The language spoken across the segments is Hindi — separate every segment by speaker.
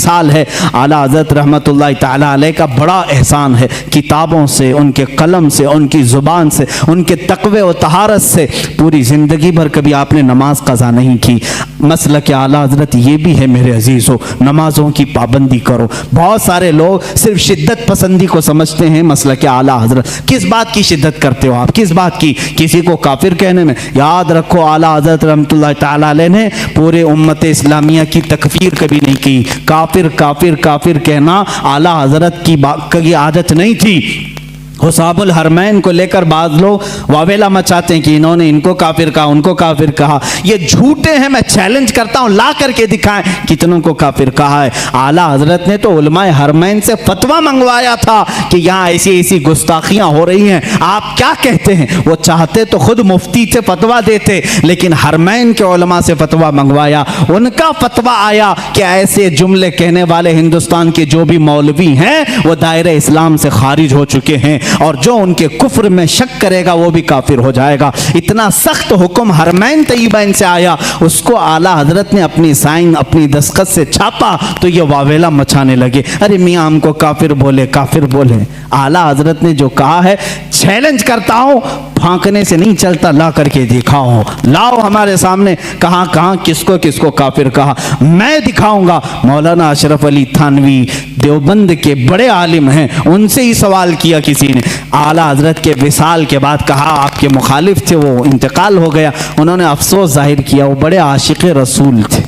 Speaker 1: मिसाल है। आला हज़रत रहमतुल्लाह ताला अलैह का बड़ा एहसान है, किताबों से, उनके कलम से, उनकी ज़ुबान से, उनके तक़वे और तहारत से पूरी ज़िंदगी भर कभी आपने नमाज क़ज़ा नहीं की। मसलक आला हज़रत ये भी है मेरे अजीज़ों, नमाज़ों की पाबंदी करो। बहुत सारे लोग सिर्फ शिद्दत पसंदी को समझते हैं मसलक आला हज़रत। किस बात की शिद्दत करते हो आप, किस बात की? किसी को काफिर कहने में? याद रखो आला हज़रत रहमतुल्लाह ताला अलैह ने पूरे उम्मत इस्लामिया की तकफीर कभी नहीं की। काफिर काफिर काफिर कहना आला हज़रत की आदत नहीं थी। हुसाबुल हरमैन को लेकर बाज़ लोग वावेला मचाते हैं कि इन्होंने इनको काफिर कहा, उनको काफिर कहा। ये झूठे हैं, मैं चैलेंज करता हूँ, ला करके दिखाएं कितनों को काफिर कहा है। आला हज़रत ने तो उलमाए हरमैन से फतवा मंगवाया था कि यहाँ ऐसी ऐसी गुस्ताखियाँ हो रही हैं, आप क्या कहते हैं? वो चाहते तो खुद मुफ्ती से फतवा देते, लेकिन हरमैन के उलमा से फतवा मंगवाया। उनका फतवा आया कि ऐसे जुमले कहने वाले हिंदुस्तान के जो भी मौलवी हैं वो दायरे इस्लाम से खारिज हो चुके हैं, और जो उनके कुफ्र में शक करेगा वो भी काफिर हो जाएगा। इतना सख्त हुक्म हरमैन तय्यबैन से आया, उसको आला हज़रत ने अपनी साइन, अपनी दस्तखत से छापा तो ये वावेला मचाने लगे, अरे मियाँ हमको काफिर बोले, काफिर बोले। आला हज़रत ने जो कहा है, चैलेंज करता हूँ, फांकने से नहीं चलता, ला करके दिखाओ, लाओ हमारे सामने कहाँ कहाँ किसको किसको काफिर कहा, मैं दिखाऊंगा। मौलाना अशरफ अली थानवी देवबंद के बड़े आलिम हैं, उनसे ही सवाल किया किसी ने। आला हज़रत के विसाल के बाद कहा, आपके मुखालिफ थे, वो इंतकाल हो गया, उन्होंने अफसोस जाहिर किया, वो बड़े आशिक़ रसूल थे।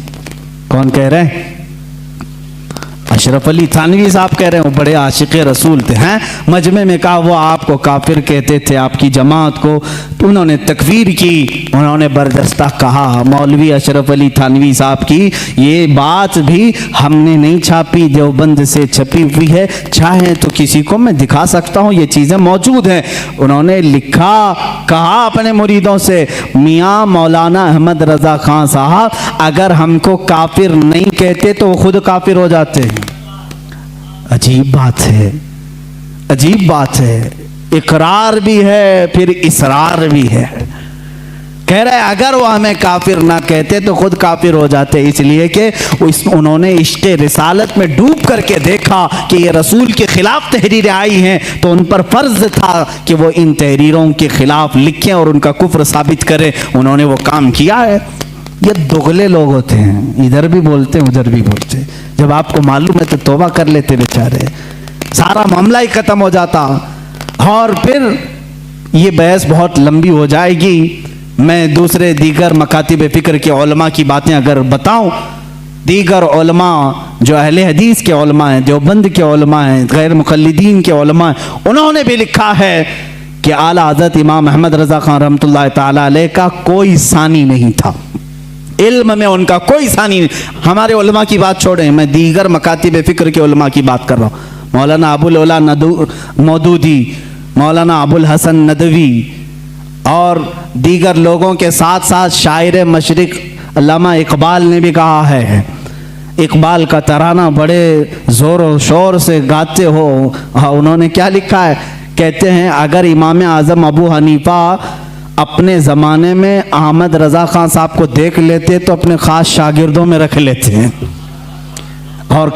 Speaker 1: कौन कह रहे हैं? अशरफ अली थानवी साहब कह रहे हैं वो बड़े आशिक़ रसूल थे। हैं मजमे में कहा वो आपको काफिर कहते थे, आपकी जमात को, तो उन्होंने तकफीर की, उन्होंने बरदस्ता कहा। मौलवी अशरफ अली थानवी साहब की ये बात भी हमने नहीं छापी, देवबंद से छपी हुई है, चाहे तो किसी को मैं दिखा सकता हूँ, ये चीज़ें मौजूद हैं। उन्होंने लिखा, कहा अपने मुरीदों से, मियाँ मौलाना अहमद रज़ा खान साहब अगर हमको काफिर नहीं कहते तो वो खुद काफिर हो जाते हैं। अजीब बात है, अजीब बात है। इकरार भी है, फिर इसरार भी है। कह रहे हैं अगर वो हमें काफिर ना कहते तो खुद काफिर हो जाते, इसलिए कि उन्होंने इश्क़ रिसालत में डूब करके देखा कि ये रसूल के खिलाफ तहरीरें आई हैं, तो उन पर फर्ज था कि वो इन तहरीरों के खिलाफ लिखें और उनका कुफ्र साबित करें। उन्होंने वो काम किया है। ये दुगले लोग होते हैं, इधर भी बोलते हैं उधर भी बोलते हैं। जब आपको मालूम है तो तौबा कर लेते बेचारे, सारा मामला ही खत्म हो जाता। और फिर ये बहस बहुत लंबी हो जाएगी। मैं दूसरे दीगर मकातिब फ़िक्र के उलमा की बातें अगर बताऊं, दीगर उलमा जो अहले हदीस के उलमा हैं, देवबंद के उलमा हैं, गैर मुक़ल्लिदीन के उलमा हैं, उन्होंने भी लिखा है कि आला हज़रत इमाम अहमद रज़ा खान रहमतुल्लाह ताला अलैह का कोई सानी नहीं था, इल्म में उनका कोई सानी नहीं। हमारे उलमा की बात छोड़ें, मैं दीगर मकातिब फ़िक्र के उलमा की बात कर रहा हूँ। मौलाना अबुल उला मौदूदी, मौलाना अबुल हसन नदवी और दीगर लोगों के साथ साथ शायर मशरिक़ अल्लामा इकबाल ने भी कहा है। इकबाल का तराना बड़े ज़ोर और शोर से गाते हो। उन्होंने क्या लिखा है? कहते हैं अगर इमाम आज़म अबू हनीफा अपने ज़माने में अहमद रज़ा खान साहब को देख लेते तो अपने ख़ास शागिर्दों में रख लेते हैं। और